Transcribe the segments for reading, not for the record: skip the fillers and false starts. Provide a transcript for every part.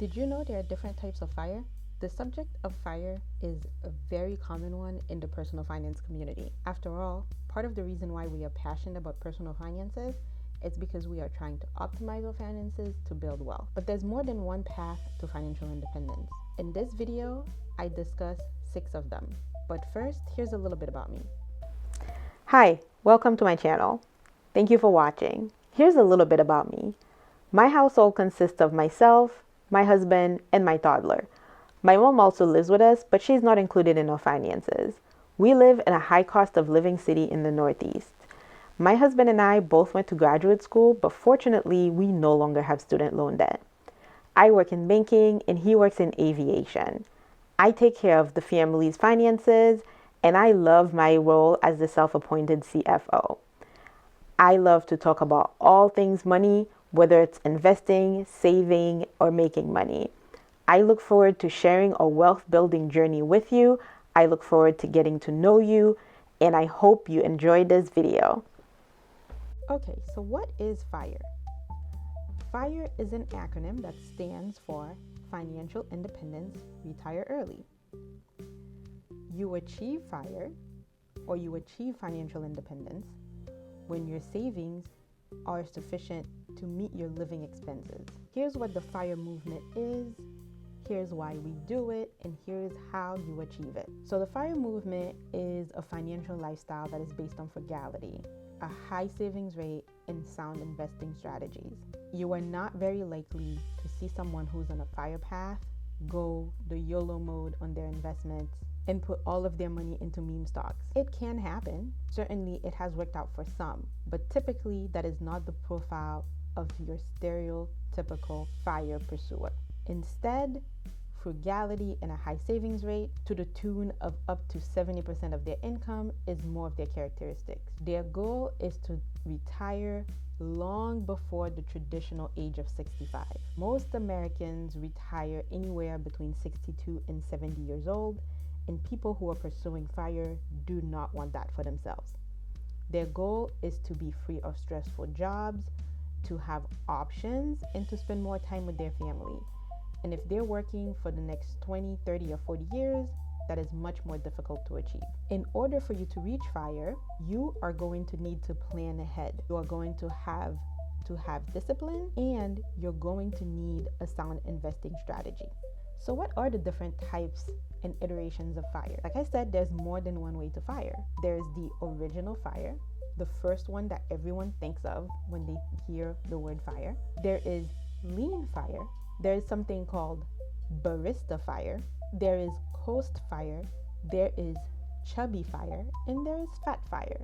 Did you know there are different types of fire? The subject of fire is a very common one in the personal finance community. After all, part of the reason why we are passionate about personal finances is because we are trying to optimize our finances to build wealth. But there's more than one path to financial independence. In this video, I discuss 6 of them. But first, here's a little bit about me. Hi, welcome to my channel. Thank you for watching. Here's a little bit about me. My household consists of myself, my husband, and my toddler. My mom also lives with us, but she's not included in our finances. We live in a high cost of living city in the Northeast. My husband and I both went to graduate school, but fortunately, we no longer have student loan debt. I work in banking and he works in aviation. I take care of the family's finances, and I love my role as the self-appointed CFO. I love to talk about all things money, whether it's investing, saving, or making money. I look forward to sharing a wealth building journey with you. I look forward to getting to know you, and I hope you enjoyed this video. Okay, so what is FIRE? FIRE is an acronym that stands for Financial Independence, Retire Early. You achieve FIRE, or you achieve financial independence, when your savings are sufficient to meet your living expenses. Here's what the FIRE movement is, here's why we do it, and here's how you achieve it. So the FIRE movement is a financial lifestyle that is based on frugality, a high savings rate, and sound investing strategies. You are not very likely to see someone who's on a FIRE path go the YOLO mode on their investments and put all of their money into meme stocks. It can happen. Certainly it has worked out for some, but typically that is not the profile of your stereotypical FIRE pursuer. Instead, frugality and a high savings rate to the tune of up to 70% of their income is more of their characteristics. Their goal is to retire long before the traditional age of 65. Most Americans retire anywhere between 62 and 70 years old, and people who are pursuing FIRE do not want that for themselves. Their goal is to be free of stressful jobs, to have options, and to spend more time with their family. And if they're working for the next 20, 30, or 40 years, that is much more difficult to achieve. In order for you to reach FIRE, you are going to need to plan ahead. You are going to have discipline, and you're going to need a sound investing strategy. So what are the different types and iterations of FIRE? Like I said, there's more than one way to FIRE. There's the original FIRE, the first one that everyone thinks of when they hear the word FIRE. There is lean FIRE. There is something called Barista FIRE. There is Coast FIRE. There is Chubby FIRE. And there is Fat FIRE.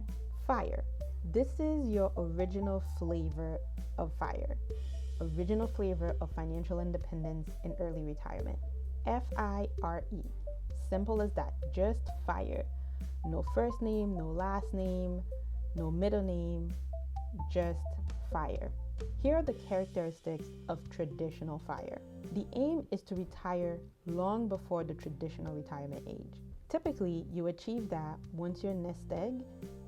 FIRE. This is your original flavor of FIRE. Original flavor of financial independence and early retirement. FIRE. Simple as that. Just FIRE. No first name, no last name, no middle name, just FIRE. Here are the characteristics of traditional FIRE. The aim is to retire long before the traditional retirement age. Typically, you achieve that once your nest egg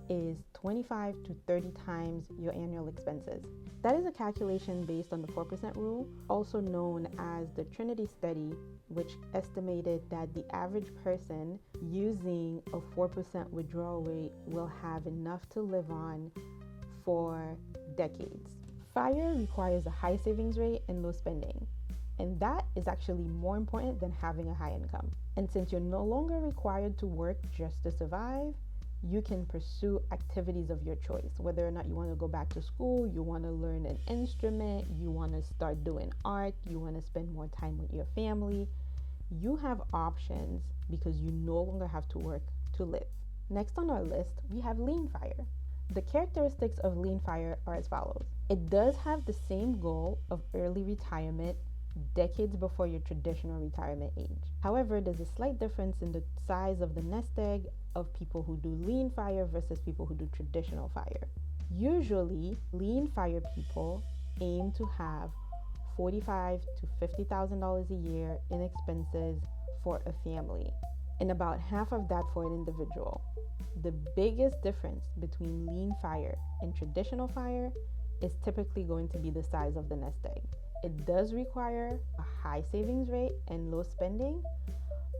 is 25 to 30 times your annual expenses. That is a calculation based on the 4% rule, also known as the Trinity study, which estimated that the average person using a 4% withdrawal rate will have enough to live on for decades. FIRE requires a high savings rate and low spending, and that is actually more important than having a high income. And since you're no longer required to work just to survive, you can pursue activities of your choice, whether or not you want to go back to school, you want to learn an instrument, you want to start doing art, you want to spend more time with your family. You have options because you no longer have to work to live. Next on our list, we have lean FIRE. The characteristics of lean FIRE are as follows. It does have the same goal of early retirement decades before your traditional retirement age. However, there's a slight difference in the size of the nest egg of people who do lean FIRE versus people who do traditional FIRE. Usually, lean FIRE people aim to have $45,000 to $50,000 a year in expenses for a family, and about half of that for an individual. The biggest difference between lean FIRE and traditional FIRE is typically going to be the size of the nest egg. It does require a high savings rate and low spending,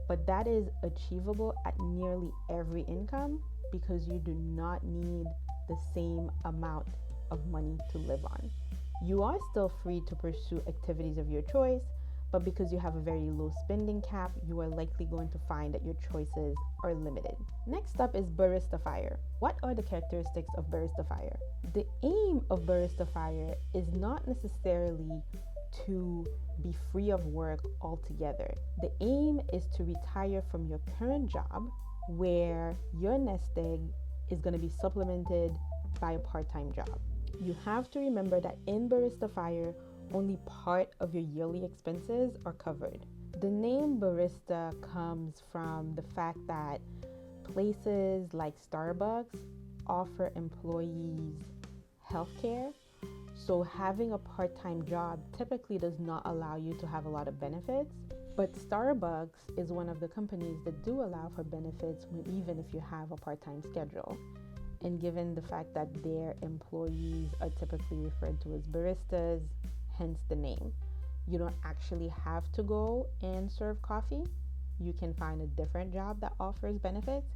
but that is achievable at nearly every income because you do not need the same amount of money to live on. You are still free to pursue activities of your choice, but because you have a very low spending cap, you are likely going to find that your choices are limited. Next up is Barista FIRE. What are the characteristics of Barista FIRE? The aim of Barista FIRE is not necessarily to be free of work altogether. The aim is to retire from your current job where your nest egg is going to be supplemented by a part-time job. You have to remember that in Barista FIRE, only part of your yearly expenses are covered. The name barista comes from the fact that places like Starbucks offer employees healthcare. So having a part-time job typically does not allow you to have a lot of benefits, but Starbucks is one of the companies that do allow for benefits even if you have a part-time schedule. And given the fact that their employees are typically referred to as baristas, hence the name. You don't actually have to go and serve coffee. You can find a different job that offers benefits,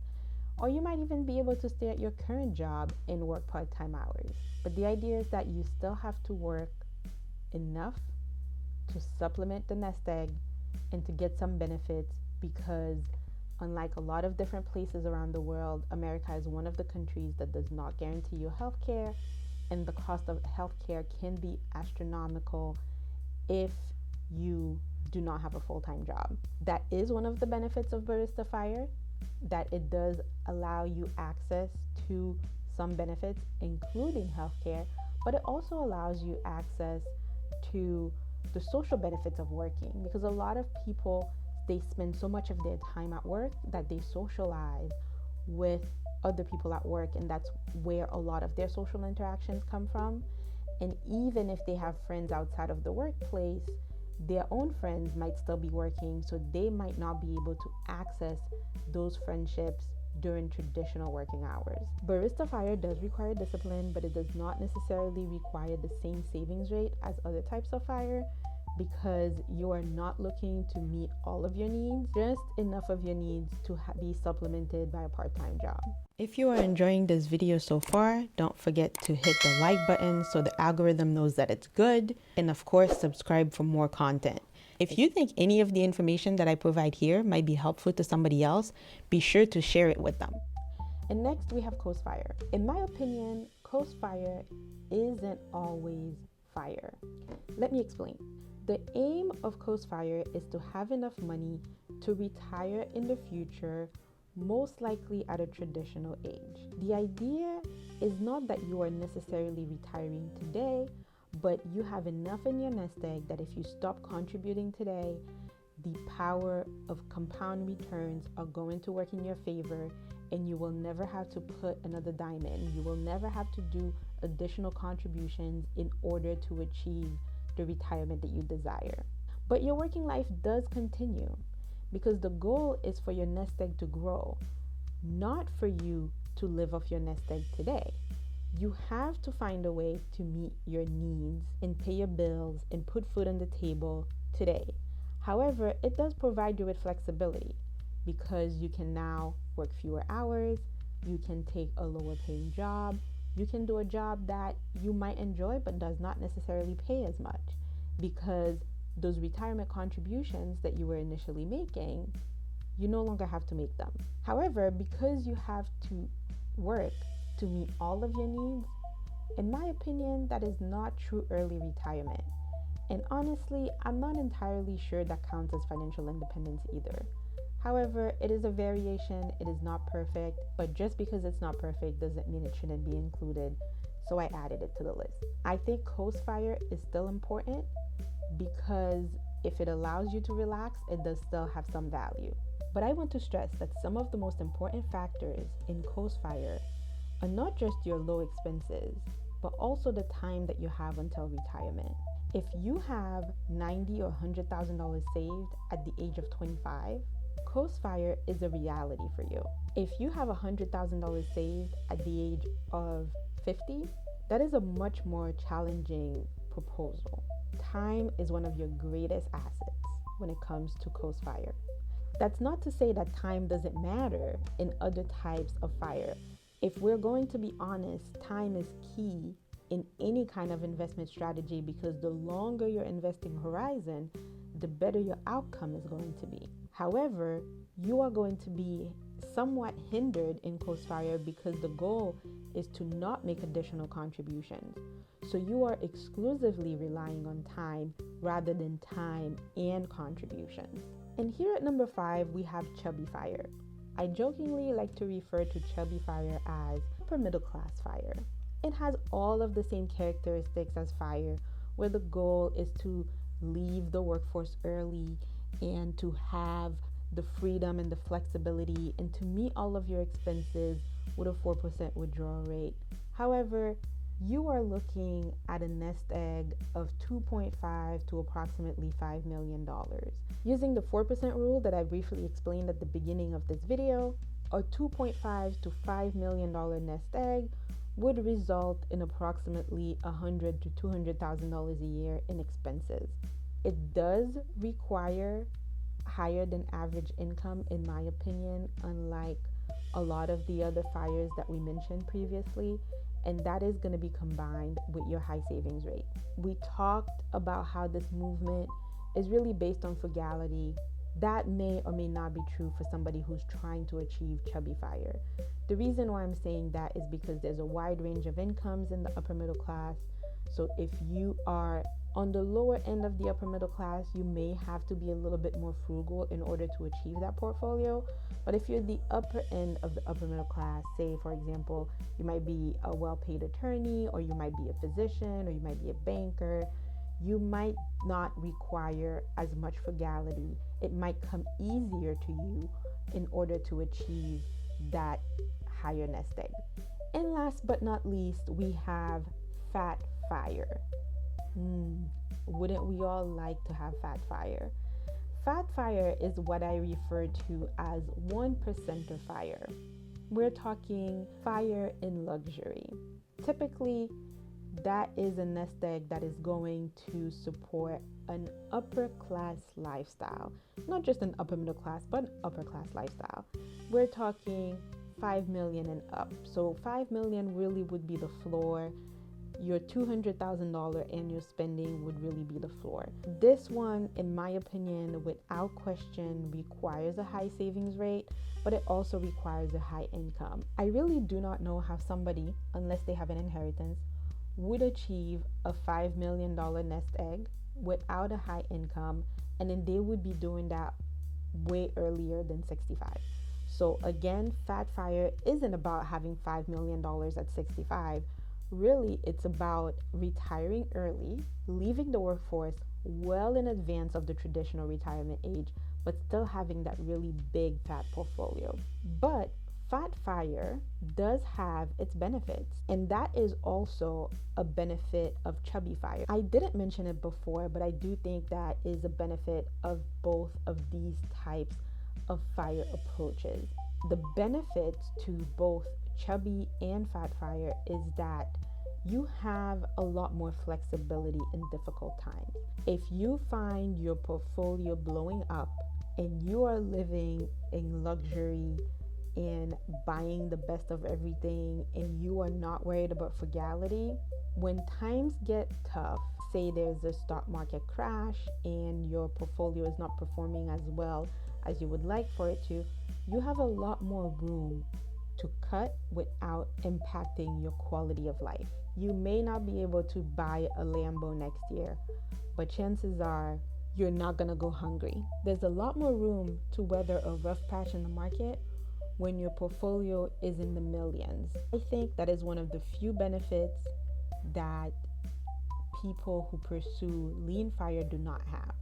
or you might even be able to stay at your current job and work part-time hours. But the idea is that you still have to work enough to supplement the nest egg and to get some benefits because unlike a lot of different places around the world, America is one of the countries that does not guarantee you health care, and the cost of healthcare can be astronomical if you do not have a full-time job. That is one of the benefits of Barista FIRE, that it does allow you access to some benefits, including healthcare, but it also allows you access to the social benefits of working, because a lot of people, they spend so much of their time at work that they socialize with other people at work, and that's where a lot of their social interactions come from. And even if they have friends outside of the workplace, their own friends might still be working, so they might not be able to access those friendships during traditional working hours. Barista FIRE does require discipline, but it does not necessarily require the same savings rate as other types of FIRE, because you are not looking to meet all of your needs, just enough of your needs to be supplemented by a part-time job. If you are enjoying this video so far, don't forget to hit the like button so the algorithm knows that it's good, and of course subscribe for more content. If you think any of the information that I provide here might be helpful to somebody else, be sure to share it with them. And next we have Coast FIRE. In my opinion, Coast FIRE isn't always FIRE. Let me explain. The aim of Coast FIRE is to have enough money to retire in the future, most likely at a traditional age. The idea is not that you are necessarily retiring today, but you have enough in your nest egg that if you stop contributing today, the power of compound returns are going to work in your favor, and you will never have to put another dime in. You will never have to do additional contributions in order to achieve the retirement that you desire. But your working life does continue, because the goal is for your nest egg to grow, not for you to live off your nest egg today. You have to find a way to meet your needs and pay your bills and put food on the table today. However, it does provide you with flexibility, because you can now work fewer hours, you can take a lower paying job, you can do a job that you might enjoy but does not necessarily pay as much, because those retirement contributions that you were initially making, you no longer have to make them. However, because you have to work to meet all of your needs, in my opinion, that is not true early retirement. And honestly, I'm not entirely sure that counts as financial independence either. However, it is a variation, it is not perfect, but just because it's not perfect doesn't mean it shouldn't be included, so I added it to the list. I think Coast FIRE is still important, because if it allows you to relax, it does still have some value. But I want to stress that some of the most important factors in Coast FIRE are not just your low expenses, but also the time that you have until retirement. If you have $90,000 or $100,000 saved at the age of 25, Coast FIRE is a reality for you. If you have $100,000 saved at the age of 50, that is a much more challenging proposal. Time is one of your greatest assets when it comes to coast fire. That's not to say that time doesn't matter in other types of fire. If we're going to be honest, time is key in any kind of investment strategy, because the longer your investing horizon, the better your outcome is going to be. However, you are going to be somewhat hindered in coast fire because the goal is to not make additional contributions. So you are exclusively relying on time rather than time and contributions. And here at number 5, we have Chubby Fire. I jokingly like to refer to Chubby Fire as upper middle class fire. It has all of the same characteristics as fire, where the goal is to leave the workforce early and to have the freedom and the flexibility and to meet all of your expenses with a 4% withdrawal rate. However, you are looking at a nest egg of 2.5 to approximately $5 million. Using the 4% rule that I briefly explained at the beginning of this video, a $2.5 to $5 million nest egg would result in approximately $100,000 to $200,000 a year in expenses. It does require higher than average income, in my opinion, unlike a lot of the other fires that we mentioned previously, and that is going to be combined with your high savings rate. We talked about how this movement is really based on frugality. That may or may not be true for somebody who's trying to achieve Chubby Fire. The reason why I'm saying that is because there's a wide range of incomes in the upper middle class. So if you are on the lower end of the upper middle class, you may have to be a little bit more frugal in order to achieve that portfolio. But if you're the upper end of the upper middle class, say for example, you might be a well-paid attorney, or you might be a physician, or you might be a banker, you might not require as much frugality. It might come easier to you in order to achieve that higher nest egg. And last but not least, we have Fat Fire. Wouldn't we all like to have Fat Fire? Fat Fire is what I refer to as 1% fire. We're talking fire in luxury. Typically, that is a nest egg that is going to support an upper class lifestyle. Not just an upper middle class, but an upper class lifestyle. We're talking 5 million and up. So 5 million really would be the floor. Your $200,000 annual spending would really be the floor. This one, in my opinion, without question, requires a high savings rate, but it also requires a high income. I really do not know how somebody, unless they have an inheritance, would achieve a $5 million nest egg without a high income, and then they would be doing that way earlier than 65. So again, Fat Fire isn't about having $5 million at 65. Really, it's about retiring early, leaving the workforce well in advance of the traditional retirement age, but still having that really big fat portfolio. But Fat Fire does have its benefits, and that is also a benefit of Chubby Fire. I didn't mention it before, but I do think that is a benefit of both of these types of fire approaches. The benefits to both Chubby and Fat Fire is that you have a lot more flexibility in difficult times. If you find your portfolio blowing up and you are living in luxury and buying the best of everything and you are not worried about frugality, when times get tough, say there's a stock market crash and your portfolio is not performing as well as you would like for it to, you have a lot more room to cut without impacting your quality of life. You may not be able to buy a Lambo next year, but chances are you're not gonna go hungry. There's a lot more room to weather a rough patch in the market when your portfolio is in the millions. I think that is one of the few benefits that people who pursue lean fire do not have.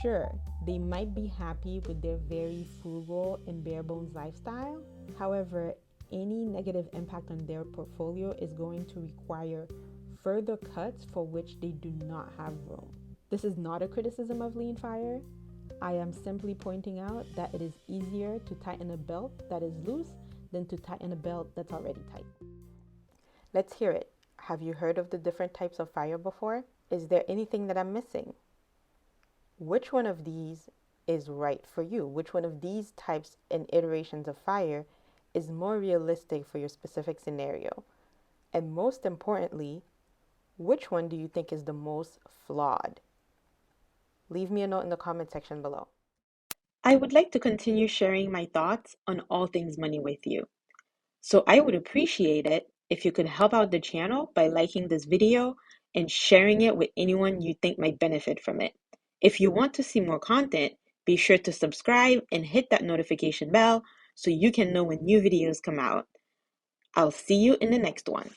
Sure, they might be happy with their very frugal and bare bones lifestyle. However, any negative impact on their portfolio is going to require further cuts for which they do not have room. This is not a criticism of lean fire. I am simply pointing out that it is easier to tighten a belt that is loose than to tighten a belt that's already tight. Let's hear it. Have you heard of the different types of fire before? Is there anything that I'm missing? Which one of these is right for you? Which one of these types and iterations of fire is more realistic for your specific scenario? And most importantly, which one do you think is the most flawed? Leave me a note in the comment section below. I would like to continue sharing my thoughts on all things money with you. So I would appreciate it if you could help out the channel by liking this video and sharing it with anyone you think might benefit from it. If you want to see more content, be sure to subscribe and hit that notification bell so you can know when new videos come out. I'll see you in the next one.